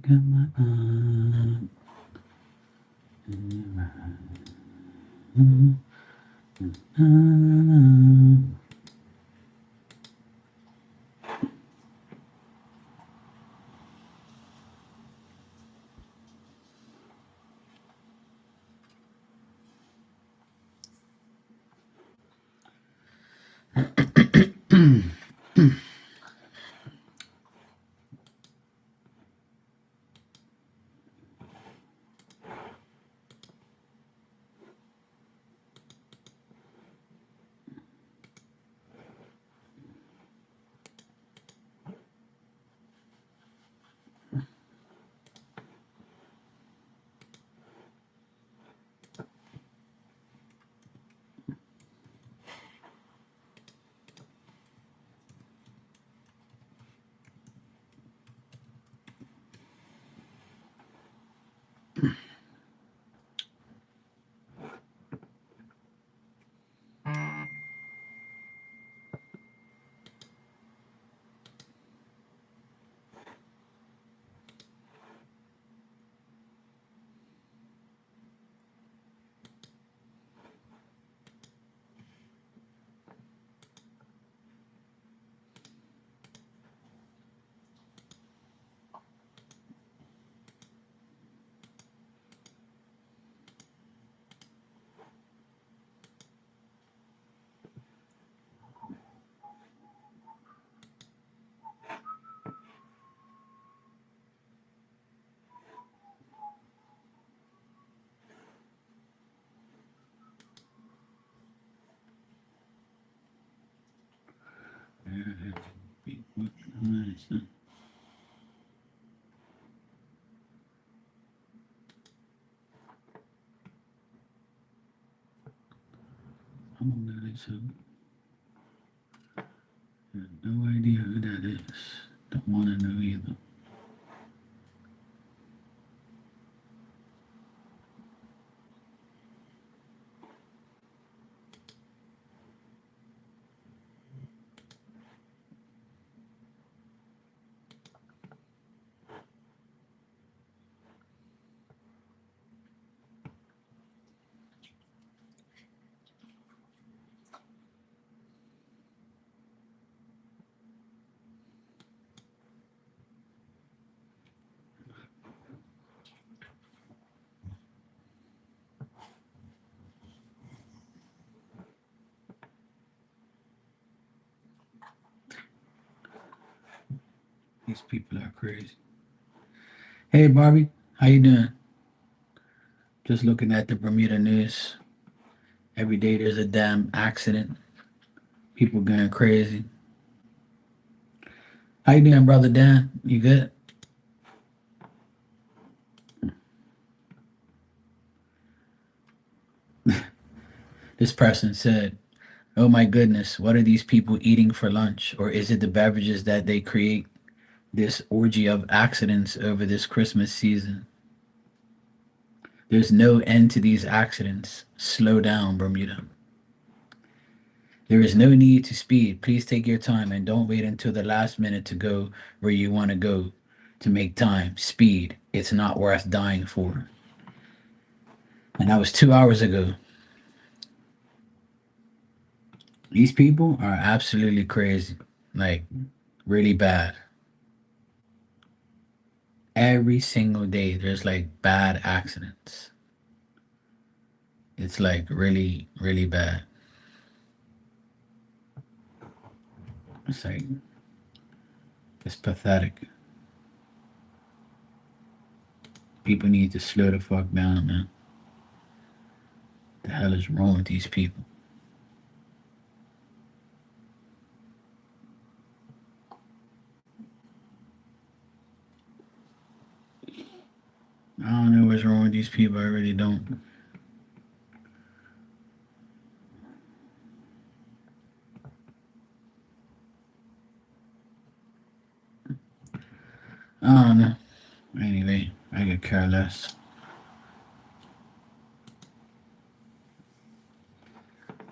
got my arm around. No idea who that is. Don't want to know either. These people are crazy. Hey, Barbie, how you doing? Just looking at the Bermuda news. Every day there's a damn accident. People going crazy. How you doing, brother Dan? You good? This person said, "Oh my goodness, what are these people eating for lunch? Or is it the beverages that they create this orgy of accidents over this Christmas season? There's no end to these accidents. Slow down, Bermuda. There is no need to speed. Please take your time and don't wait until the last minute to go where you want to go to make time. Speed. It's not worth dying for." And that was 2 hours ago. These people are absolutely crazy. Like, really bad. Every single day, there's like bad accidents. It's like really, really bad. It's like, it's pathetic. People need to slow the fuck down, man. The hell is wrong with these people? I don't know what's wrong with these people. I really don't. I don't know. Anyway, I could care less.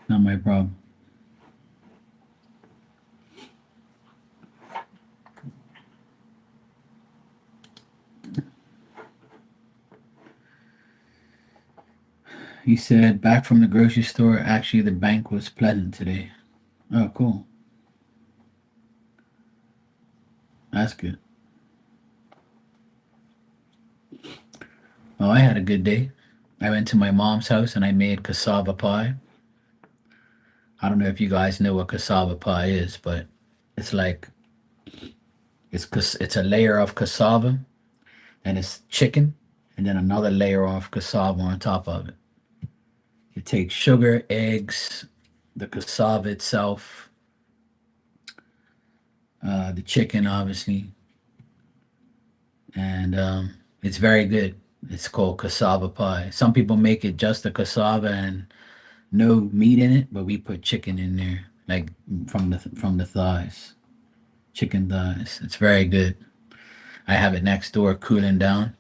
Not my problem. He said, back from the grocery store. Actually, the bank was pleasant today. Oh, cool. That's good. Oh, I had a good day. I went to my mom's house and I made cassava pie. I don't know if you guys know what cassava pie is, but it's like it's a layer of cassava and it's chicken and then another layer of cassava on top of it. You take sugar, eggs, the cassava itself, the chicken, obviously, and it's very good. It's called cassava pie. Some people make it just the cassava and no meat in it, but we put chicken in there, like from the thighs, chicken thighs. It's very good. I have it next door, cooling down.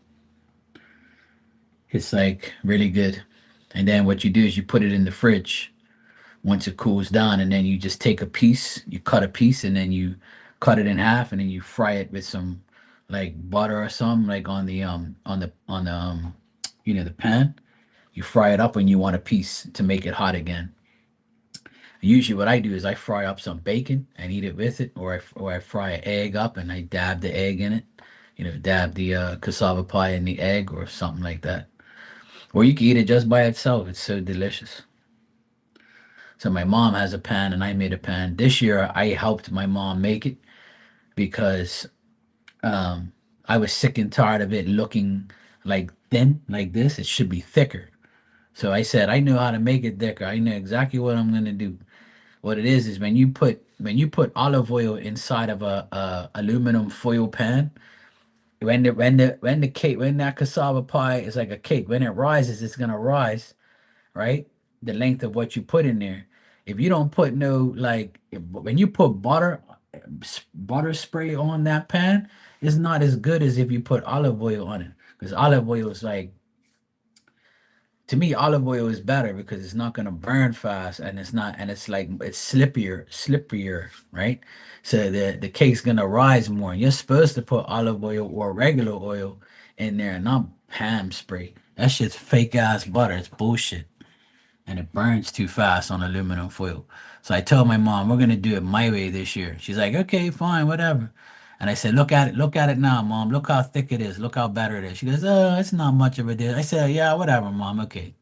It's like really good. And then what you do is you put it in the fridge once it cools down, and then you just take a piece, you cut a piece, and then you cut it in half, and then you fry it with some like butter or something, like on the pan. You fry it up when you want a piece to make it hot again. Usually, what I do is I fry up some bacon and eat it with it, or I fry an egg up and I dab the egg in it. Dab the cassava pie in the egg or something like that. Or you can eat it just by itself. It's so delicious. So my mom has a pan and I made a pan. This year I helped my mom make it because um, I was sick and tired of it looking like thin like this. It should be thicker. So I said, I know how to make it thicker. I know exactly what I'm gonna do. What it is when you put olive oil inside of a aluminum foil pan, when that cassava pie is like a cake, when it rises, it's gonna rise, right? The length of what you put in there. If you don't put no like when you put butter spray on that pan, it's not as good as if you put olive oil on it. Because olive oil is like to me, olive oil is better because it's not gonna burn fast and it's like it's slipperier, right? So the cake's gonna rise more. You're supposed to put olive oil or regular oil in there, not ham spray. That shit's fake ass butter. It's bullshit. And it burns too fast on aluminum foil. So I told my mom we're gonna do it my way this year. She's like, okay, fine, whatever. And I said, look at it now, mom. Look how thick it is. Look how better it is. She goes, oh, it's not much of a deal. I said, yeah, whatever, mom. Okay.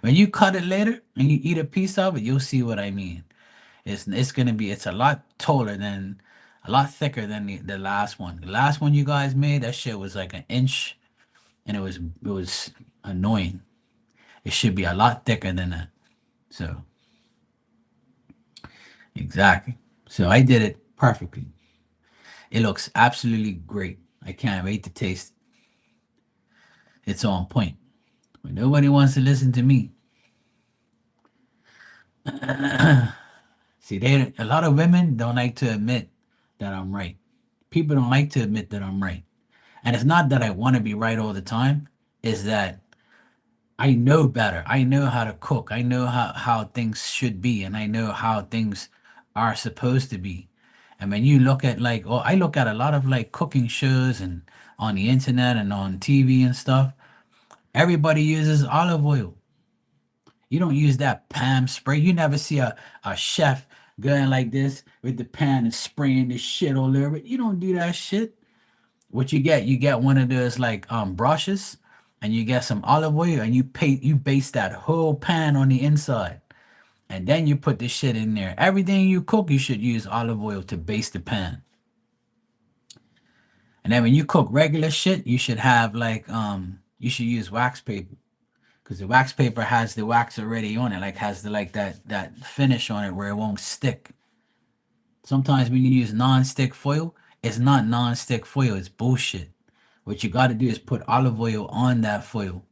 When you cut it later and you eat a piece of it, you'll see what I mean. It's a lot taller than a lot thicker than the last one. The last one you guys made, that shit was like an inch and it was annoying. It should be a lot thicker than that. So exactly. So I did it perfectly. It looks absolutely great. I can't wait to taste it. It's on point. But nobody wants to listen to me. See, a lot of women don't like to admit that I'm right. People don't like to admit that I'm right. And it's not that I want to be right all the time, it's that I know better. I know how to cook. I know how things should be, and I know how things are supposed to be. And when you look at like, oh, I look at a lot of like cooking shows and on the internet and on TV and stuff. Everybody uses olive oil. You don't use that pan spray. You never see a chef going like this with the pan and spraying the shit all over it. You don't do that shit. What you get one of those like brushes and you get some olive oil and you base that whole pan on the inside. And then you put this shit in there. Everything you cook, you should use olive oil to base the pan. And then when you cook regular shit, you should have like you should use wax paper. Because the wax paper has the wax already on it, like has the like that finish on it where it won't stick. Sometimes when you use non-stick foil, it's not non-stick foil, it's bullshit. What you got to do is put olive oil on that foil.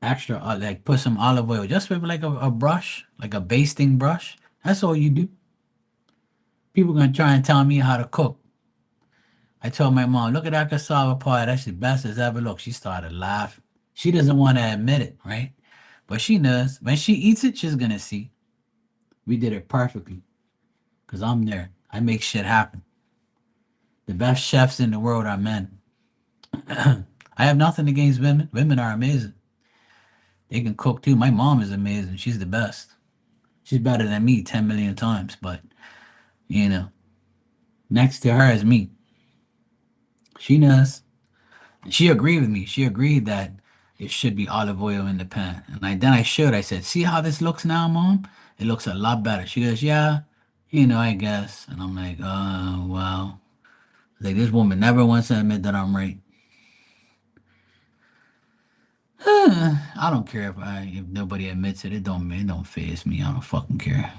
Extra, like put some olive oil just with like a brush, like a basting brush. That's all you do. People gonna try and tell me how to cook. I told my mom, look at that cassava pie. That's the best it's ever looked. She started laughing. She doesn't want to admit it, right? But she knows. When she eats it, she's gonna see. We did it perfectly. Cause I'm there. I make shit happen. The best chefs in the world are men. I have nothing against women. Women are amazing. They can cook too. My mom is amazing. She's the best. She's better than me 10 million times. But, you know, next to her is me. She knows. She agreed with me. She agreed that it should be olive oil in the pan. And then I showed. I said, "See how this looks now, Mom? It looks a lot better." She goes, "Yeah, I guess." And I'm like, "Oh, wow." Like this woman never wants to admit that I'm right. I don't care if nobody admits it. It don't phase me. I don't fucking care.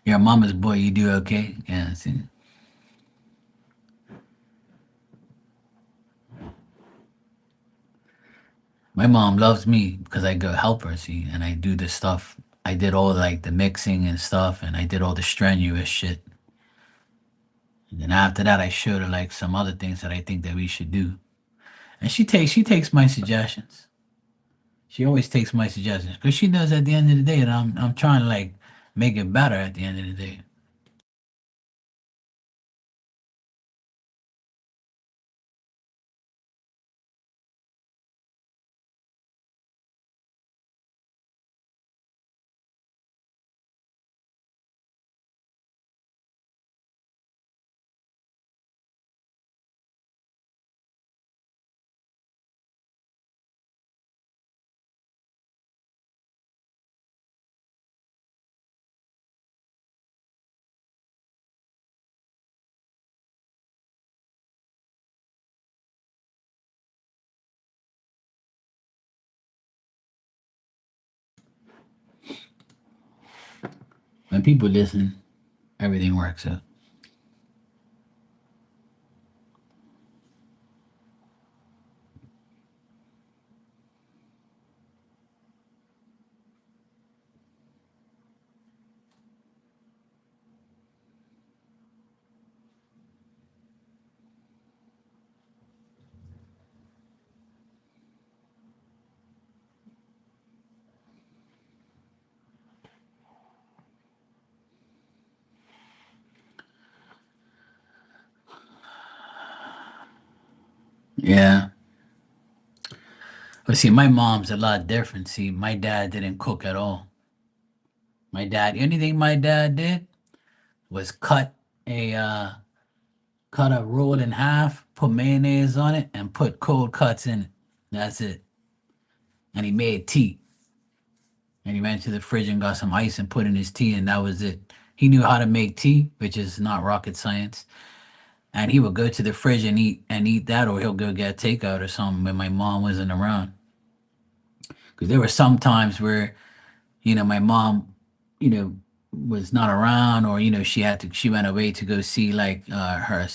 Your mama's boy, you do okay? Yeah, see. My mom loves me because I go help her, see, and I do the stuff. I did all like the mixing and stuff, and I did all the strenuous shit. And then after that, I showed her like some other things that I think that we should do, and she takes my suggestions. She always takes my suggestions because she knows at the end of the day that I'm trying to like make it better at the end of the day. When people listen, everything works out. Yeah. But see, my mom's a lot different. See, my dad didn't cook at all. Anything my dad did was cut a roll in half, put mayonnaise on it, and put cold cuts in it. That's it. And he made tea. And he ran to the fridge and got some ice and put in his tea, and that was it. He knew how to make tea, which is not rocket science. And he would go to the fridge and eat that, or he'll go get takeout or something when my mom wasn't around. Because there were some times where my mom, was not around, or she went away to go see like her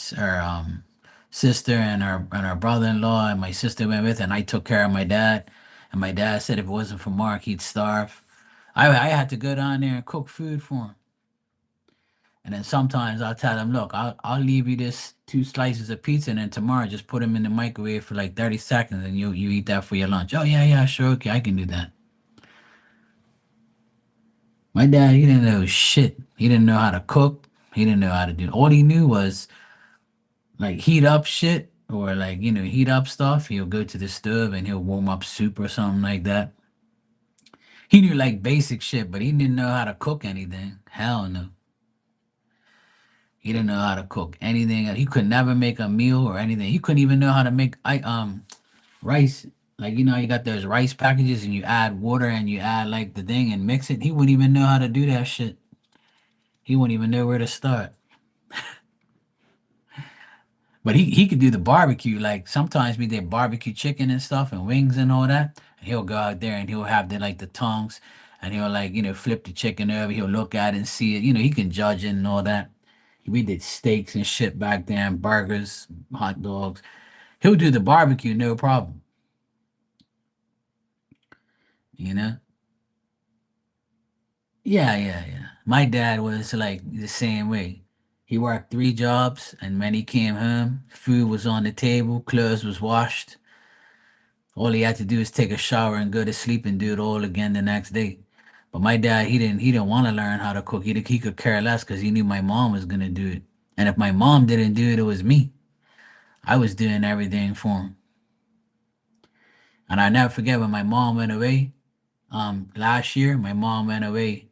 sister and her brother-in-law, and my sister went with, and I took care of my dad. And my dad said if it wasn't for Mark, he'd starve. I had to go down there and cook food for him. And then sometimes I'll tell him, look, I'll leave you this two slices of pizza, and then tomorrow just put them in the microwave for like 30 seconds, and you eat that for your lunch. Oh yeah, yeah, sure, okay, I can do that. My dad, he didn't know shit. He didn't know how to cook. He didn't know how to do. All he knew was like heat up shit, or like heat up stuff. He'll go to the stove and he'll warm up soup or something like that. He knew like basic shit, but he didn't know how to cook anything. Hell no. He didn't know how to cook anything. He could never make a meal or anything. He couldn't even know how to make rice. Like you got those rice packages and you add water and you add like the thing and mix it. He wouldn't even know how to do that shit. He wouldn't even know where to start. But he could do the barbecue. Like sometimes we did barbecue chicken and stuff and wings and all that. And he'll go out there and he'll have the tongs, and he'll like flip the chicken over. He'll look at it and see it. He can judge it and all that. We did steaks and shit back then, burgers, hot dogs. He'll do the barbecue, no problem. You know? Yeah, yeah, yeah. My dad was like the same way. He worked three jobs, and when he came home, food was on the table, clothes was washed, All he had to do is take a shower and go to sleep and do it all again the next day. But my dad, he didn't want to learn how to cook. He could care less because he knew my mom was gonna do it. And if my mom didn't do it, it was me. I was doing everything for him. And I never forget when my mom went away. Last year, my mom went away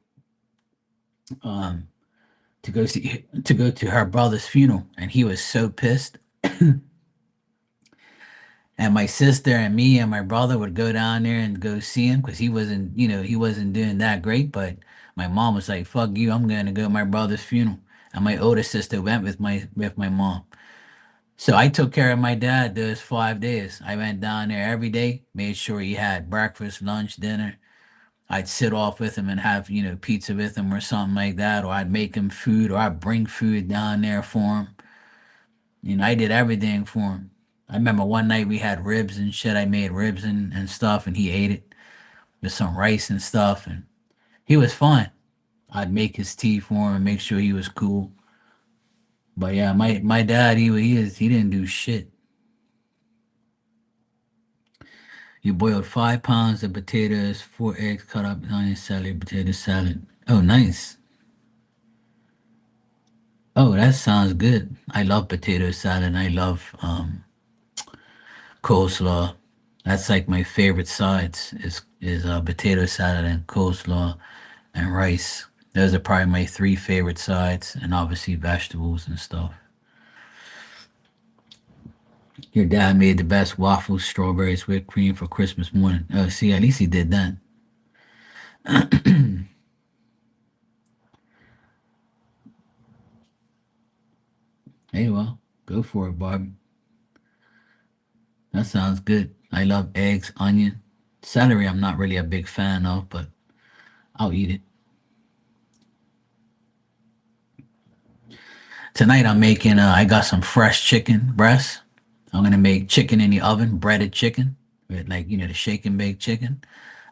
um to go to her brother's funeral, and he was so pissed. And my sister and me and my brother would go down there and go see him because he wasn't doing that great. But my mom was like, "Fuck you, I'm gonna go to my brother's funeral." And my older sister went with my mom. So I took care of my dad those 5 days. I went down there every day, made sure he had breakfast, lunch, dinner. I'd sit off with him and have, pizza with him or something like that, or I'd make him food, or I'd bring food down there for him. I did everything for him. I remember one night we had ribs and shit. I made ribs and stuff, and he ate it with some rice and stuff, and he was fine. I'd make his tea for him and make sure he was cool. But yeah, my dad, he didn't do shit. You boiled 5 pounds of potatoes, 4 eggs, cut up onion salad, potato salad. Oh, nice. Oh, that sounds good. I love potato salad. I love coleslaw. That's like my favorite sides is potato salad and coleslaw and rice. Those are probably my three favorite sides, and obviously vegetables and stuff. Your dad made the best waffles, strawberries, whipped cream for Christmas morning. Oh, see, at least he did that. Hey, well, go for it, Barbie. That sounds good. I love eggs, onion, celery. I'm not really a big fan of, but I'll eat it. Tonight I'm making. I got some fresh chicken breasts. I'm gonna make chicken in the oven, breaded chicken with like the shake and bake chicken.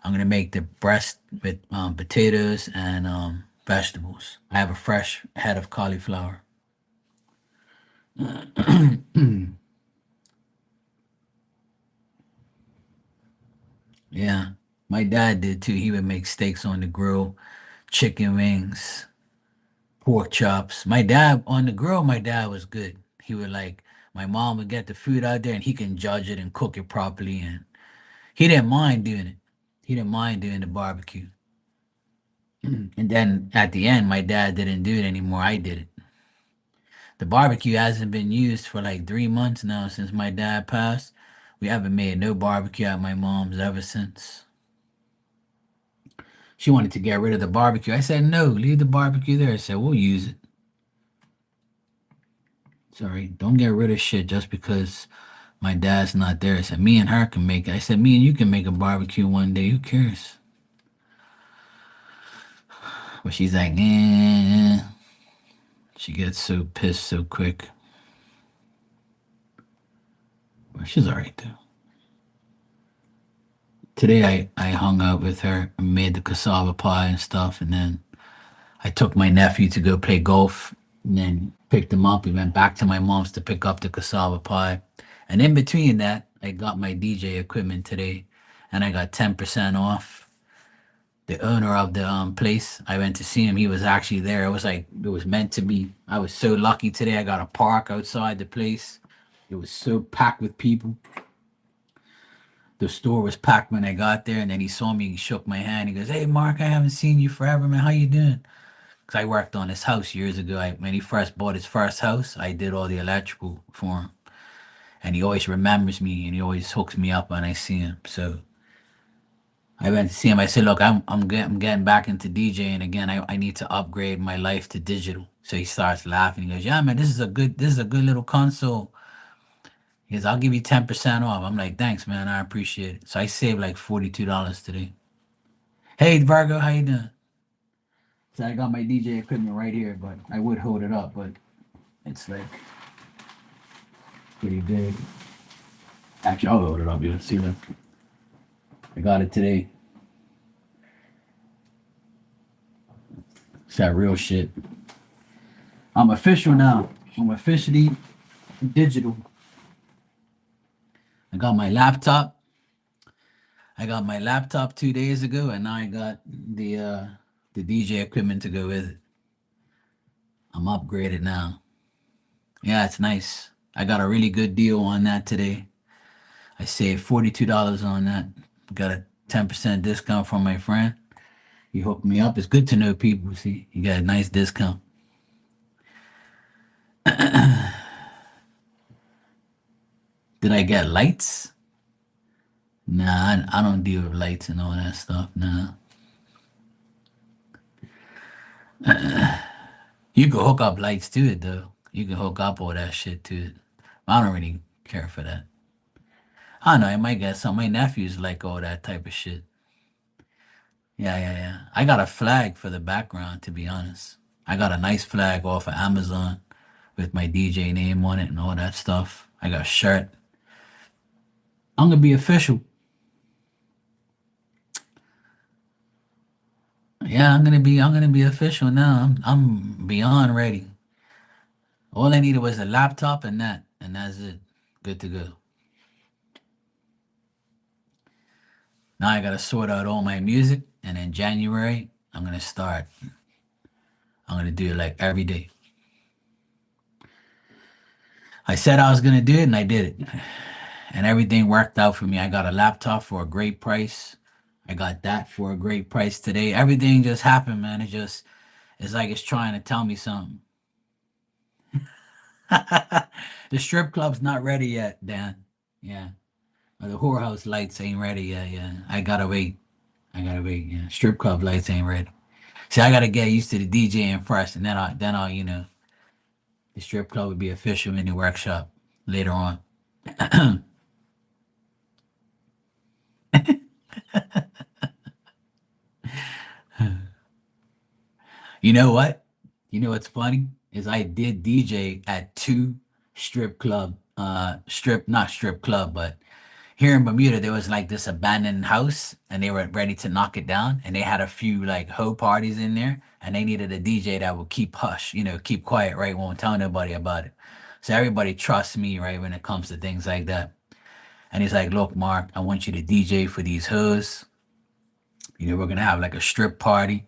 I'm gonna make the breast with potatoes and vegetables. I have a fresh head of cauliflower. Yeah, my dad did too. He would make steaks on the grill, chicken wings, pork chops. My dad on the grill, my dad was good. He would like my mom would get the food out there and he can judge it and cook it properly, and he didn't mind doing it. He didn't mind doing the barbecue. And then at the end, my dad didn't do it anymore. I did it. The barbecue hasn't been used for like 3 months now since my dad passed. We haven't made no barbecue at my mom's ever since. She wanted to get rid of the barbecue. I said, no, leave the barbecue there. I said, we'll use it. Sorry, don't get rid of shit just because my dad's not there. I said, me and her can make it. I said, me and you can make a barbecue one day. Who cares? But she's like, eh. She gets so pissed so quick. But she's all right, though. Today I hung out with her and made the cassava pie and stuff. And then I took my nephew to go play golf and then picked him up. We went back to my mom's to pick up the cassava pie. And in between that, I got my DJ equipment today and I got 10% off. The owner of the place, I went to see him. He was actually there. It was like it was meant to be. I was so lucky today. I got a park outside the place. It was so packed with people. The store was packed when I got there, and then he saw me. He shook my hand. He goes, "Hey, Mark, I haven't seen you forever, man. How you doing?" Because I worked on his house years ago. When he first bought his first house, I did all the electrical for him, and he always remembers me, and he always hooks me up when I see him. So I went to see him. I said, "Look, I'm getting back into DJing again. I need to upgrade my life to digital." So he starts laughing. He goes, "Yeah, man, this is a good little console." He goes, "I'll give you 10% off." I'm like, "Thanks, man. I appreciate it." So I saved like $42 today. Hey, Virgo, how you doing? So I got my DJ equipment right here, but I would hold it up, but it's like pretty big. Actually, I'll hold it up. You see that? I got it today. It's that real shit. I'm official now. I'm officially digital. I got my laptop. I got my laptop 2 days ago, and now I got the DJ equipment to go with it. I'm upgraded now. Yeah, it's nice. I got a really good deal on that today. I saved $42 on that. Got a 10% discount from my friend. He hooked me up. It's good to know people. See, you got a nice discount. Did I get lights? Nah, I don't deal with lights and all that stuff. Nah. You can hook up lights to it though. You can hook up all that shit to it. I don't really care for that. I don't know. I might get some. My nephews like all that type of shit. Yeah, yeah, yeah. I got a flag for the background, to be honest. I got a nice flag off of Amazon with my DJ name on it and all that stuff. I got a shirt. I'm gonna be official. Yeah, I'm gonna be official now. I'm beyond ready. All I needed was a laptop and that's it. Good to go. Now I gotta sort out all my music, and in January I'm gonna start. I'm gonna do it like every day. I said I was gonna do it, and I did it, and everything worked out for me. I got a laptop for a great price. I got that for a great price today. Everything just happened, man. It's like it's trying to tell me something. The strip club's not ready yet, Dan. Yeah. Or the whorehouse lights ain't ready yet. Yeah. I gotta wait. I gotta wait. Yeah. Strip club lights ain't ready. See, I gotta get used to the DJing first, and then I'll, the strip club would be official in the workshop later on. You know what? You know what's funny is I did DJ at two not strip club, but here in Bermuda there was like this abandoned house, and they were ready to knock it down, and they had a few like hoe parties in there, and they needed a DJ that would keep hush, keep quiet, right? Won't tell nobody about it. So everybody trusts me, right, when it comes to things like that. And he's like, "Look, Mark, I want you to DJ for these hoes. We're gonna have like a strip party,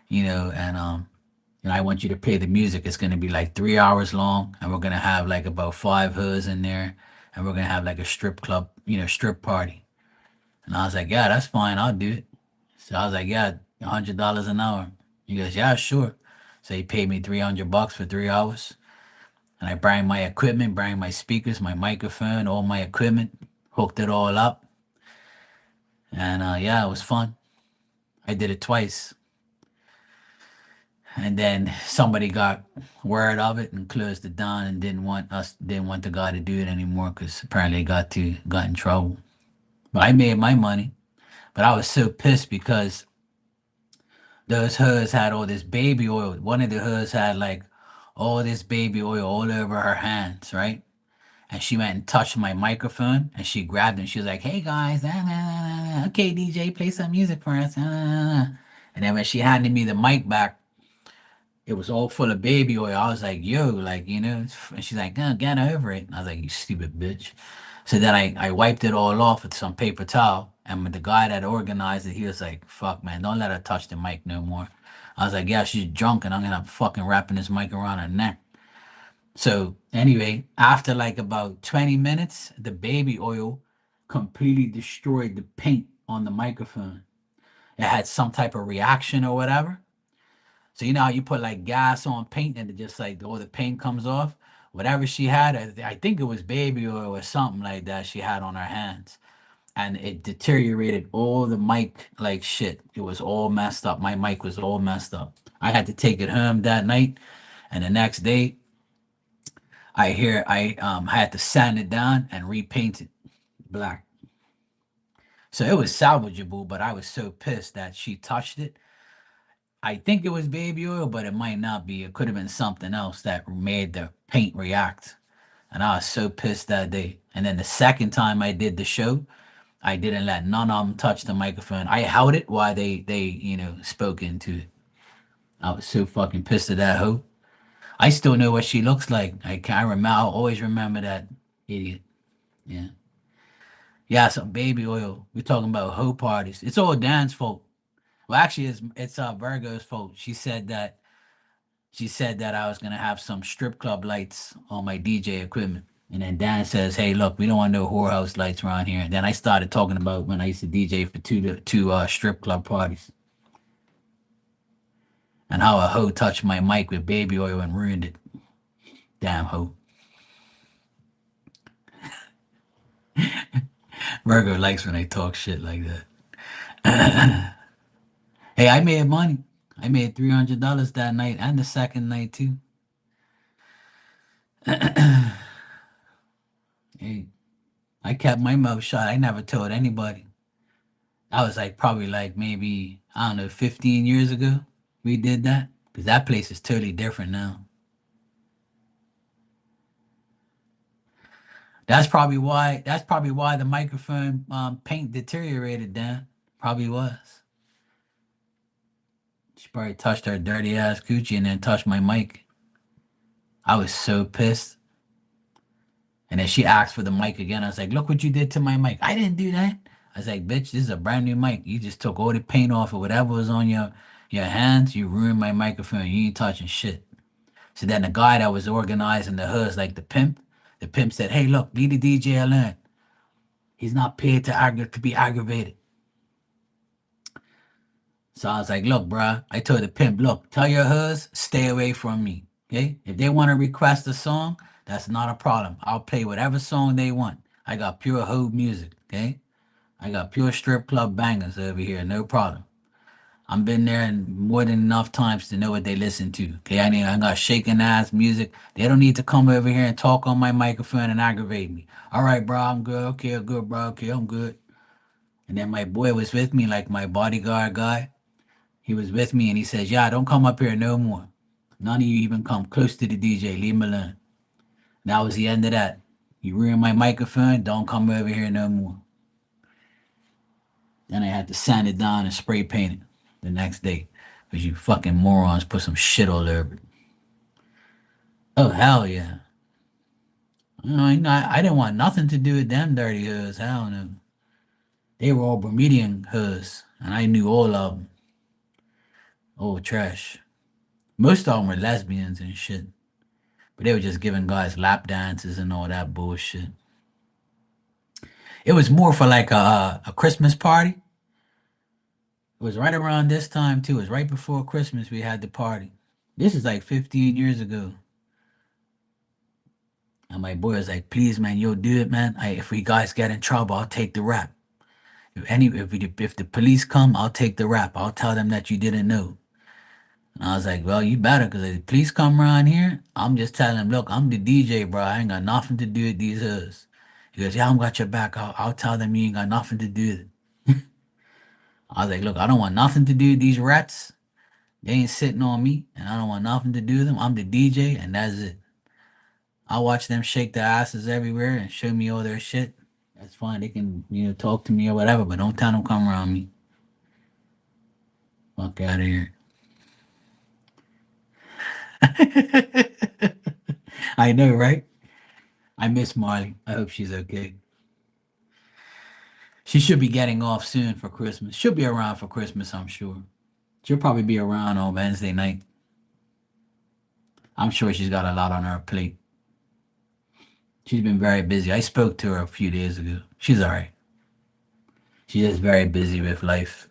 and I want you to play the music. It's gonna be like 3 hours long, and we're gonna have like about five hoes in there, and we're gonna have like a strip club, strip party." And I was like, "Yeah, that's fine. I'll do it." So I was like, "Yeah, $100 an hour." He goes, "Yeah, sure." So he paid me $300 for 3 hours, and I brought my equipment, brought my speakers, my microphone, all my equipment, hooked it all up, and yeah, it was fun. I did it twice. And then somebody got word of it and closed it down and didn't want the guy to do it anymore because apparently he got in trouble. But I made my money. But I was so pissed because those hoes had all this baby oil. One of the hoes had like all this baby oil all over her hands, right? And she went and touched my microphone and she grabbed it and she was like, "Hey guys, okay, DJ, play some music for us." And then when she handed me the mic back, it was all full of baby oil. I was like, "Yo, like, and she's like, "Oh, get over it." And I was like, "You stupid bitch." So then I wiped it all off with some paper towel. And with the guy that organized it, he was like, "Fuck, man, don't let her touch the mic no more." I was like, "Yeah, she's drunk and I'm gonna fucking wrapping this mic around her neck." So anyway, after like about 20 minutes, the baby oil completely destroyed the paint on the microphone. It had some type of reaction or whatever. So you know how you put like gas on paint and it just like all the paint comes off? Whatever she had, I think it was baby oil or something like that she had on her hands. And it deteriorated all the mic like shit. It was all messed up. My mic was all messed up. I had to take it home that night. And the next day, I had to sand it down and repaint it black. So it was salvageable, but I was so pissed that she touched it. I think it was baby oil, but it might not be. It could have been something else that made the paint react. And I was so pissed that day. And then the second time I did the show, I didn't let none of them touch the microphone. I held it while they spoke into it. I was so fucking pissed at that hoe. I still know what she looks like. I remember. I'll always remember that idiot. Yeah. Yeah, some baby oil. We're talking about hoe parties. It's all Dan's fault. Well, actually, it's Virgo's fault. She said that I was gonna have some strip club lights on my DJ equipment. And then Dan says, "Hey, look, we don't want no whorehouse lights around here." And then I started talking about when I used to DJ for two strip club parties and how a hoe touched my mic with baby oil and ruined it. Damn hoe. Virgo likes when I talk shit like that. Hey, I made money. I made $300 that night and the second night too. Hey, I kept my mouth shut. I never told anybody. I was like probably like maybe I don't know 15 years ago we did that because that place is totally different now. That's probably why the microphone paint deteriorated. Dan probably was. She probably touched her dirty ass coochie and then touched my mic. I was so pissed. And then she asked for the mic again. I was like, "Look what you did to my mic." "I didn't do that." I was like, "Bitch, this is a brand new mic. You just took all the paint off of whatever was on your hands. You ruined my microphone. You ain't touching shit." So then the guy that was organizing the hoods, like the pimp said, "Hey, look, leave the DJ alone. He's not paid to be aggravated." So I was like, "Look, bruh," I told the pimp, "Look, tell your hoods, stay away from me. Okay? If they want to request a song, that's not a problem. I'll play whatever song they want. I got pure hoe music. Okay? I got pure strip club bangers over here, no problem. I've been there and more than enough times to know what they listen to. Okay, I got shaking ass music. They don't need to come over here and talk on my microphone and aggravate me. All right, bro, I'm good. Okay, I'm good, bro. Okay, I'm good." And then my boy was with me, like my bodyguard guy. He was with me and he says, "Yeah, don't come up here no more. None of you even come close to the DJ. Leave him alone." That was the end of that. You ruined my microphone. Don't come over here no more. Then I had to sand it down and spray paint it the next day. Because you fucking morons put some shit all over it. Oh, hell yeah. I didn't want nothing to do with them dirty hoods. Hell no. They were all Bermudian hoods. And I knew all of them. Oh, trash. Most of them were lesbians and shit. But they were just giving guys lap dances and all that bullshit. It was more for like a Christmas party. It was right around this time too. It was right before Christmas we had the party. This is like 15 years ago. And my boy was like, "Please, man, you'll do it, man. If we guys get in trouble, I'll take the rap. If the police come, I'll take the rap. I'll tell them that you didn't know." And I was like, "Well, you better, because if the police come around here, I'm just telling them, look, I'm the DJ, bro. I ain't got nothing to do with these hoods." He goes, "Yeah, I'm got your back. I'll tell them you ain't got nothing to do with it." I was like, "Look, I don't want nothing to do with these rats. They ain't sitting on me, and I don't want nothing to do with them. I'm the DJ, and that's it. I'll watch them shake their asses everywhere and show me all their shit. That's fine. They can, talk to me or whatever, but don't tell them come around me. Fuck out of here." I know, right? I miss Marley. I hope she's okay. She should be getting off soon for Christmas. She'll be around for Christmas, I'm sure. She'll probably be around on Wednesday night. I'm sure she's got a lot on her plate. She's been very busy. I spoke to her a few days ago. She's all right. She's just very busy with life,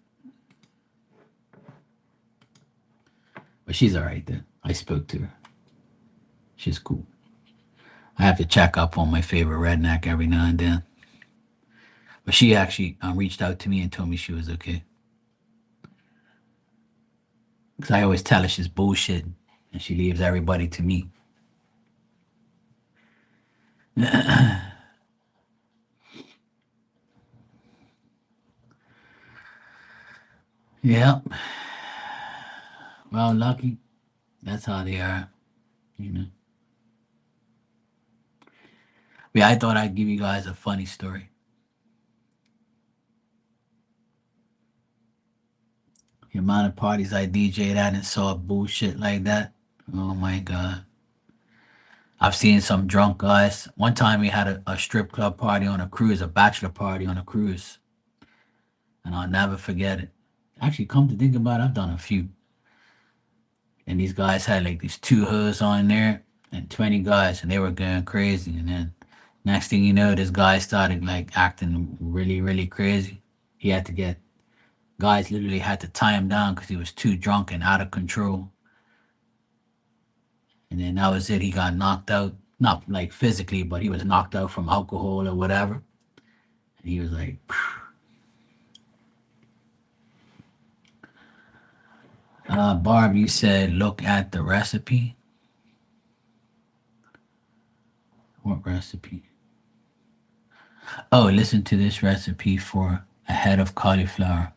but she's all right then. I spoke to her. She's cool. I have to check up on my favorite redneck every now and then. But she actually reached out to me and told me she was okay. Because I always tell her she's bullshit and she leaves everybody to me. Yeah. Well, lucky. That's how they are, you know. But yeah, I thought I'd give you guys a funny story. The amount of parties I DJ'd at and saw bullshit like that. Oh my God. I've seen some drunk guys. One time we had a strip club party on a cruise, a bachelor party on a cruise, and I'll never forget it. Actually, come to think about it, I've done a few. And these guys had like these two hoods on there and 20 guys, and they were going crazy. And then next thing you know, this guy started like acting really, really crazy. He had to get guys literally had to tie him down because he was too drunk and out of control. And then that was it. He got knocked out, not like physically, but he was knocked out from alcohol or whatever. And he was like, Barb, you said look at the recipe. What recipe? Oh, listen to this recipe for a head of cauliflower.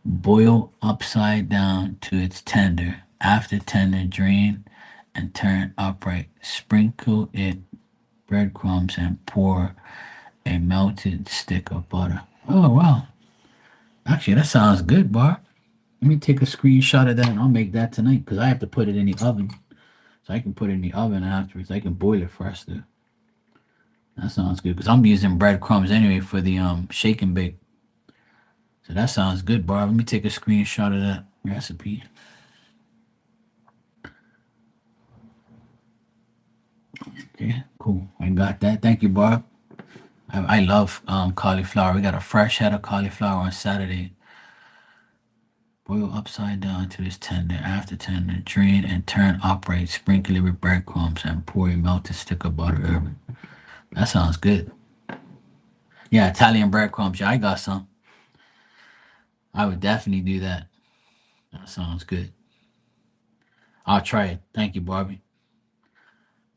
Boil upside down to its tender. After tender, drain and turn upright. Sprinkle it breadcrumbs and pour a melted stick of butter. Oh, wow. Actually, that sounds good, Barb. Let me take a screenshot of that and I'll make that tonight because I have to put it in the oven. So I can put it in the oven afterwards. I can boil it first, though. That sounds good because I'm using breadcrumbs anyway for the shake and bake. So that sounds good, Barb. Let me take a screenshot of that recipe. Okay, cool. I got that. Thank you, Barb. I love cauliflower. We got a fresh head of cauliflower on Saturday. Boil upside down to its tender. After tender, drain and turn upright. Sprinkle it with breadcrumbs and pour a melted stick of butter over it. That sounds good. Yeah, Italian breadcrumbs. Yeah, I got some. I would definitely do that. That sounds good. I'll try it. Thank you, Barbie.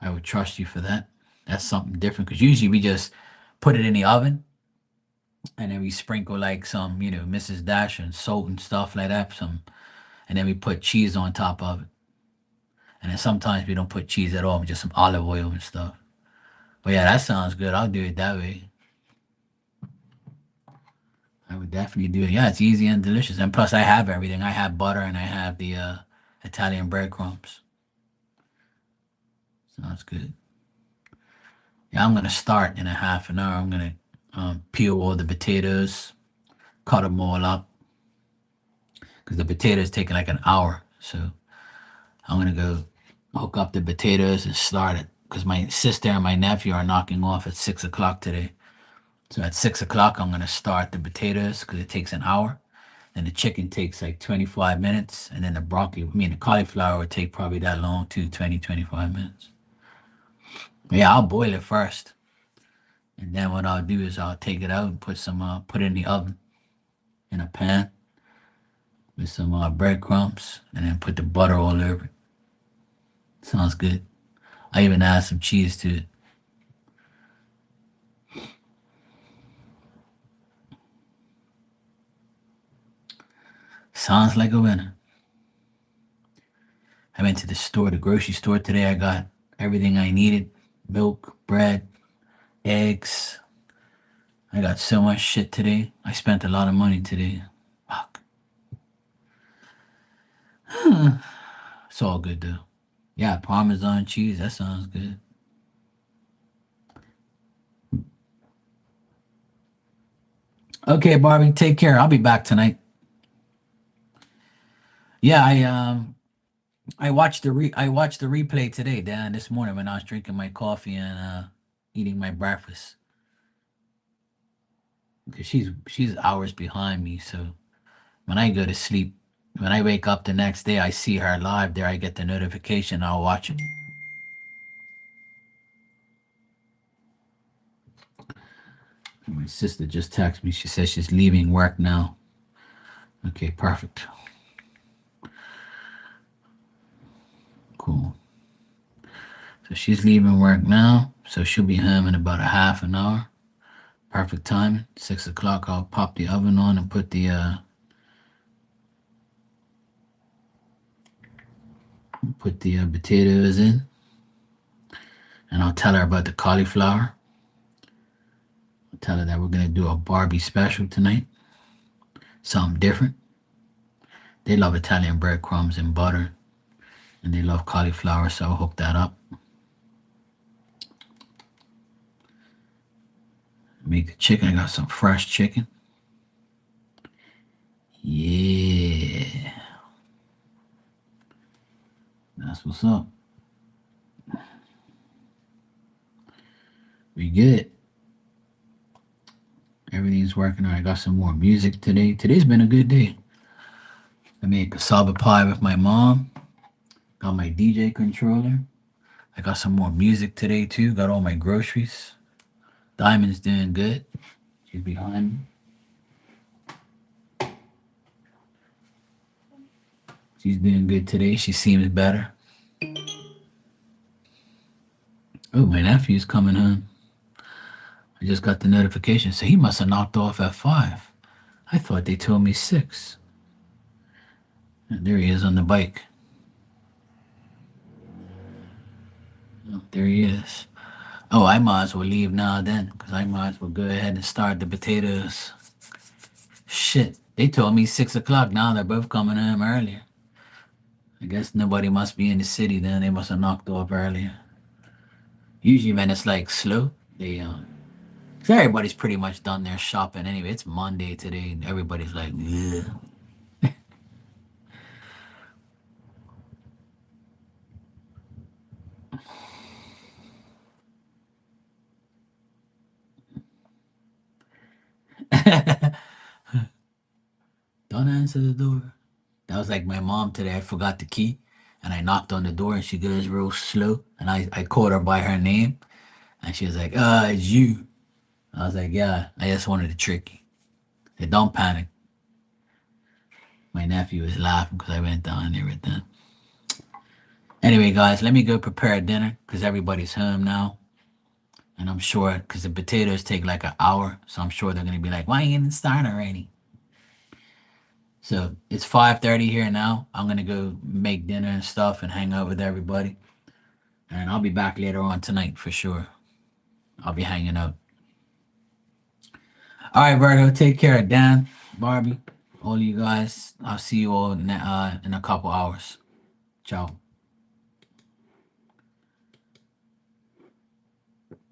I would trust you for that. That's something different because usually we just put it in the oven and then we sprinkle like some, Mrs. Dash and salt and stuff like that. And then we put cheese on top of it. And then sometimes we don't put cheese at all, just some olive oil and stuff. But yeah, that sounds good. I'll do it that way. I would definitely do it. Yeah, it's easy and delicious. And plus, I have everything. I have butter and I have the Italian breadcrumbs. Sounds good. Yeah, I'm gonna start in a half an hour. I'm gonna peel all the potatoes, cut them all up, because the potatoes take like an hour. So I'm gonna go hook up the potatoes and start it. Because my sister and my nephew are knocking off at 6 o'clock today. So at 6 o'clock, I'm gonna start the potatoes because it takes an hour. Then the chicken takes like 25 minutes, and then the broccoli, the cauliflower would take probably that long too, 20, 25 minutes. But yeah, I'll boil it first. And then what I'll do is I'll take it out and put it in the oven in a pan with some breadcrumbs, and then put the butter all over it. Sounds good. I even add some cheese to it. Sounds like a winner. I went to the store, the grocery store today. I got everything I needed: milk, bread, eggs. I got so much shit today. I spent a lot of money today. Fuck. It's all good though. Yeah, Parmesan cheese. That sounds good. Okay, Barbie, take care. I'll be back tonight. Yeah, I watched the replay today, Dan, this morning when I was drinking my coffee and eating my breakfast. Because she's hours behind me, so when I go to sleep, when I wake up the next day, I see her live there. I get the notification. I'll watch it. My sister just texted me. She says she's leaving work now. Okay, perfect. Cool. So she's leaving work now. So she'll be home in about a half an hour. Perfect timing. 6 o'clock. I'll pop the oven on and put the potatoes in, and I'll tell her about the cauliflower. I'll tell her that we're gonna do a Barbie special tonight. Something different. They love Italian breadcrumbs and butter, and they love cauliflower, so I'll hook that up. Make the chicken. I got some fresh chicken. Yeah. That's what's up. We good. Everything's working. I got some more music today. Today's been a good day. I made cassava pie with my mom. Got my DJ controller. I got some more music today too. Got all my groceries. Diamond's doing good. She's behind me. She's doing good today. She seems better. Oh, my nephew's coming home. I just got the notification. So he must have knocked off at 5. I thought they told me 6. And there he is on the bike. Oh, there he is. Oh, I might as well leave now then, because I might as well go ahead and start the potatoes. Shit. They told me 6 o'clock. Now they're both coming home earlier. I guess nobody must be in the city then. They must have knocked off earlier. Usually when it's like slow, they 'cause everybody's pretty much done their shopping anyway. It's Monday today, and everybody's like, yeah. Don't answer the door. That was like my mom today. I forgot the key, and I knocked on the door, and she goes real slow, and I called her by her name, and she was like, it's you. I was like, yeah, I just wanted to trick you. Said, don't panic. My nephew was laughing because I went down there with them. Anyway, guys, let me go prepare dinner because everybody's home now. And I'm sure, because the potatoes take like an hour, so I'm sure they're going to be like, why you didn't start already? So it's 5:30 here now. I'm going to go make dinner and stuff and hang out with everybody. And I'll be back later on tonight for sure. I'll be hanging out. All right, Virgo, take care. Dan, Barbie, all of you guys. I'll see you all in a couple hours. Ciao.